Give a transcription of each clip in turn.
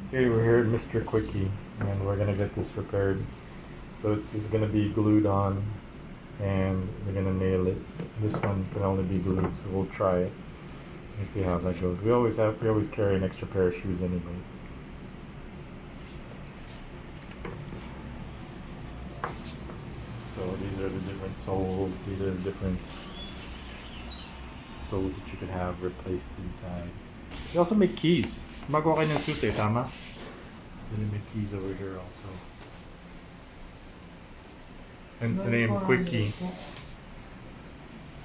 Okay, we're here at Mr. Quickie, and we're gonna get this repaired. So it's just gonna be glued on, and we're gonna nail it. This one can only be glued, so we'll try it and see how that goes. We always carry an extra pair of shoes anyway. So these are the different soles. These are the different soles that you can have replaced inside. They also make keys. Gumagawa kayo ng susi, tama? So they make keys over here also. Hence the name Quickie.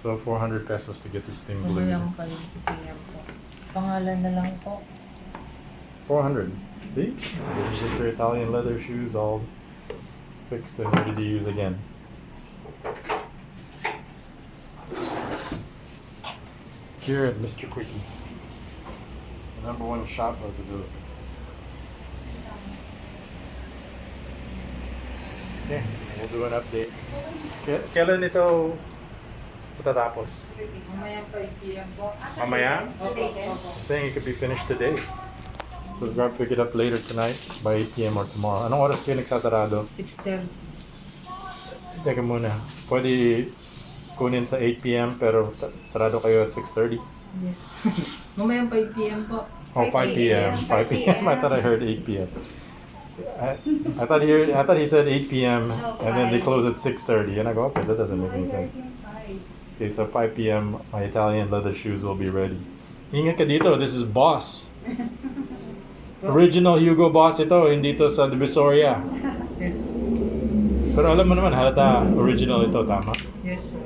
So 400 pesos to get this thing glued. Pangalan na lang po. 400. See? This is just your Italian leather shoes all fixed and ready to use again. Here at Mr. Quickie, the #1 shop of the Philippines. Okay, we'll do an update. Kailan ito matatapos? Mamaya pa PM po. Mamaya? Opo. Saying it could be finished today. So we're gonna pick it up later tonight by 8 p.m. or tomorrow. Anong oras kayo nagsasarado? 6:30. Teka muna. Pwede kunin sa 8 p.m. pero sarado kayo at 6:30? Yes. Mamaya 5 PM po. Oh, 5 p.m. 5 p.m. I thought I heard 8 p.m. I thought he said 8 p.m. and then they close at 6:30 and I go, okay, that doesn't make any sense. Okay, so 5 p.m. my Italian leather shoes will be ready. Ingat ka dito, this is Boss. Original Hugo Boss ito, hindi to sa Divisoria. Yes. Pero alam mo naman, halata original ito, tama? Yes, sir.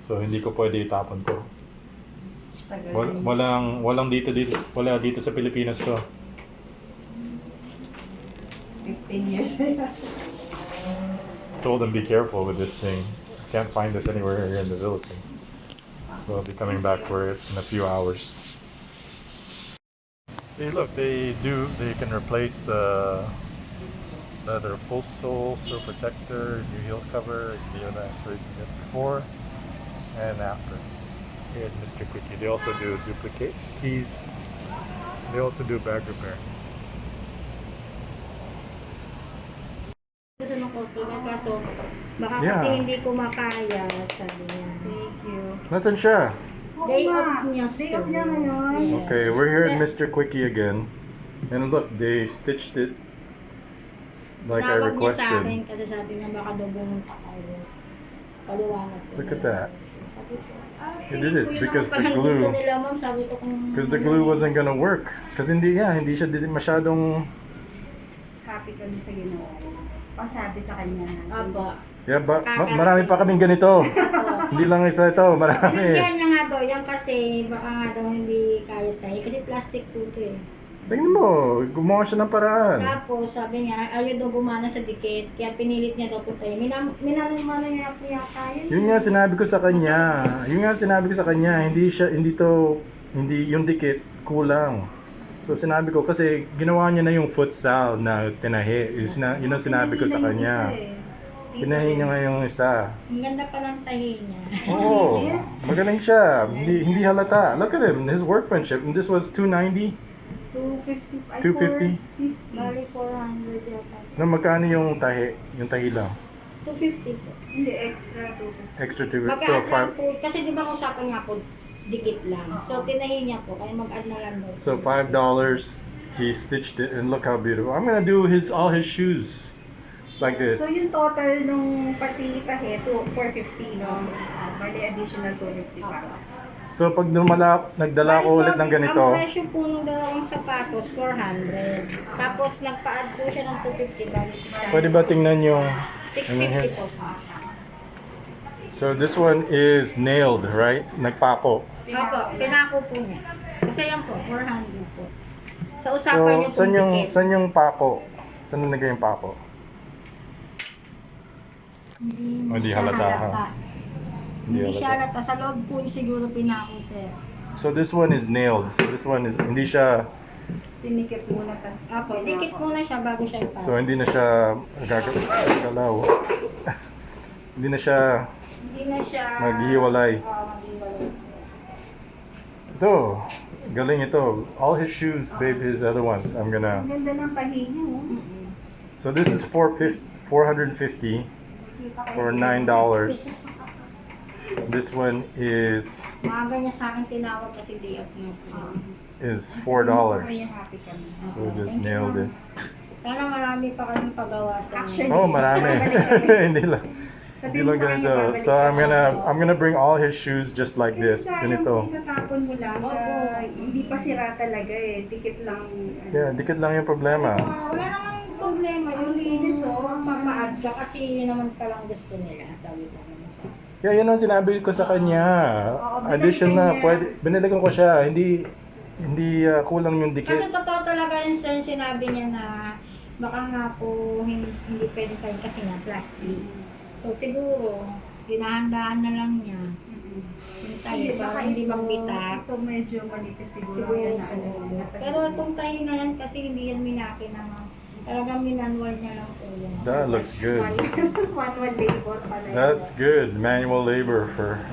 So hindi ko pwede itapon to. Walang wala dito sa Pilipinas to. 15 years. Told them be careful with this thing. Can't find this anywhere here in the Philippines. So I'll be coming back for it in a few hours. See, look, they can replace the leather full sole, sur protector, new heel cover, so you can get before and after. Here's Mr. Quickie. They also do duplicate keys. They also do bag repair. Gusto ng customer kaso baka Yeah. kasi hindi ko makaya, sabi niya. Thank you. Nasaan siya? Day off niya, Day sir. off niya ngayon. Yeah. Okay, we're here at Mr. Quickie again. And look, they stitched it like I Tawag niya sa akin requested. kasi sabi niya baka daw bumunta kayo. Paliwanag ko. Look at that. Sabi ko, They did it yun because naman the parang glue- gusto nila, ma'am. Sabi ko kung... Because the glue wasn't gonna work. Kasi hindi siya masyadong... Happy kami sa ginawa. Pasabi sa kanya. Apo. Yeah, marami pa kaming ganito. Apo. Hindi lang isa ito, marami. Pinagyan niya nga daw, yan kasi baka nga daw hindi kaya tayo. Kasi plastic po ito eh. Tingnan mo, gumawa siya ng paraan. Tapos sabi niya, ayaw daw gumana sa dikit. Kaya pinilit niya daw po tayo. Minanong-mano niya po yata yun. Yun nga sinabi ko sa kanya. Hindi yung dikit kulang. So sinabi ko kasi ginawa niya na yung futsal na tinahi. Yun ang sinabi ko sa kanya. Tinahi niya nga yung isa. Ang ganda pa lang tahi niya. Oo, magaling siya. Hindi halata. Look at him, his workmanship. And this was 290. 250. 250? Bali 400 yata. Na magkano yung tahi? Yung tahi lang. 250 po. Hindi, extra 250. Extra 250. So Mag-add lang 5 po. Kasi di ba usapan niya po, dikit lang. So tinahi niya po. Kaya mag-add na lang daw. So $5. He stitched it and look how beautiful. I'm gonna do all his shoes like this. So yung total nung pati tahe, 450, no? Bali additional 250 pa. So pag nagdala ko ulit ng ganito, Ang presyo po ng dalawang sapatos, 400. Tapos nagpa-add po siya ng 250. Bali 600. pwede ba tingnan yung 650 po. So this one is nailed, right? Nagpako. Opo, pinako po niya. Kasi yan po, 400 po. Sa usapan So niyo pong dikit. saan yung pako? Saan nilagay yung pako? Hindi siya halata, ha? Hindi siya halata. Sa loob po siguro pinako, sir. So this one is nailed. So this one is hindi siya, Tinikit muna, tas Opo, dikit muna siya bago siya ipako. so hindi na siya gagalaw. Hindi na siya Hindi na siya maghiwalay. maghiwalay. Ito, galing ito. All his shoes, babe, his other ones. I'm gonna. Ang ganda ng tahi niyo. So this is 450 for $9. This one Maaga niya sa akin tinawag kasi day off niya. is Kaya $4. happy kami. So we just nailed it. Sana marami pa kayong pagawa sa Actually, Oh, marami. Hindi lang. Hindi Sabihin mo lang sa kanya, ganito. babalik So I'm gonna bring all his shoes just like this. Kasi sayang Ganito. itatapon mo lang. Hindi pa sira talaga eh. Dikit lang. Yeah, dikit lang yung problema. Wala namang problema yun. Linis magpapa-add ka kasi yun naman palang gusto nila. Sabi ko naman sa Yeah, yun ang sinabi ko sa kanya. Addition na, pwede, biniligan ko siya. Hindi kulang yung Kasi dikit. totoo talaga yun sir, sinabi niya na baka nga po hindi pwede tayo kasi nga plastic. So siguro, dinahandaan na lang niya. Yung tayo para hindi magbitak. Ito medyo manipis siguro. Siguro. Yan na, ano, Pero itong tayo na yan kasi hindi yan minaki na talagang minanwal niya lang po yun. That looks good. Manual labor pala yun. That's good. Manual labor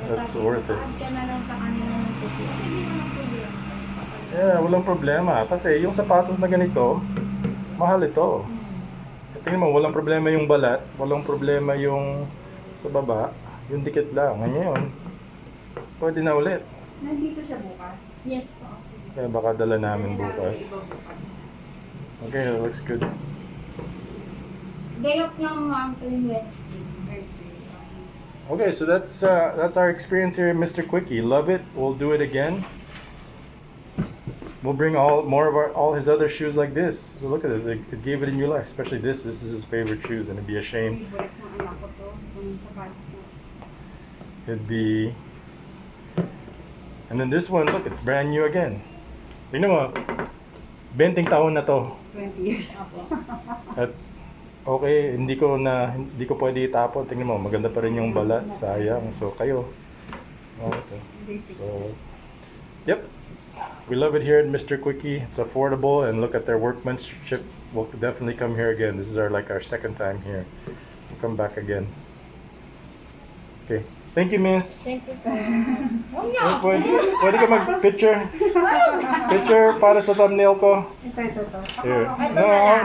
that's worth it. Add ka na lang sa kanila ng puti. Kasi hindi naman problema. Yeah, walang problema. Kasi yung sapatos na ganito, mahal ito. Tingnan mo, walang problema yung balat, walang problema yung sa baba, yung dikit lang. Ngayon, pwede na ulit. Nandito siya bukas. Yes po. Kaya baka dala namin bukas. Okay, that looks good. Day off niyang tuwing Wednesday. Okay, so that's our experience here at Mr. Quickie. Love it. We'll do it again. We'll bring more of all his other shoes like this. So look at this. It gave it a new life. Especially this. This is his favorite shoes, and it'd be a shame. Favorite ng anak ko to. Yung sapatos na. It'd be. And then this one, look, it's brand new again. Tingnan mo, 20 taon na to. 20 years ako. At okay, hindi ko pwede itapon. Tingnan mo, maganda pa rin yung balat. Sayang. So kayo. Okay. So, yep. We love it here at Mr. Quickie. It's affordable, and look at their workmanship. We'll definitely come here again. This is our second time here. We'll come back again. Okay. Thank you, Miss. Thank you po. Oh, yeah. Pwede ka mag-picture? Picture para sa thumbnail ko. Ito. Here.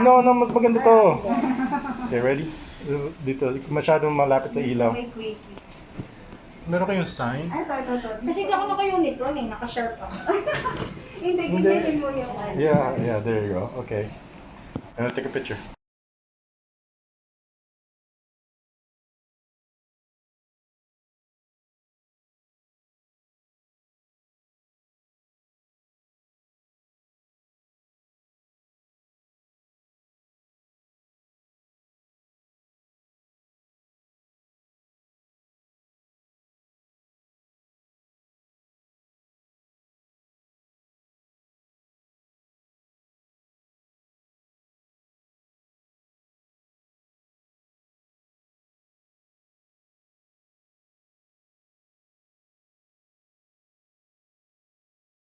No, mas maganda to. Okay, ready? Dito, masyadong malapit sa ilaw. May quickie. Meron kayong sign? Ito. Kasi hindi ako naka-uniform eh, naka-shirt ako. Hindi, ganyan mo yung ano. Yeah, there you go. Okay. I'm gonna take a picture.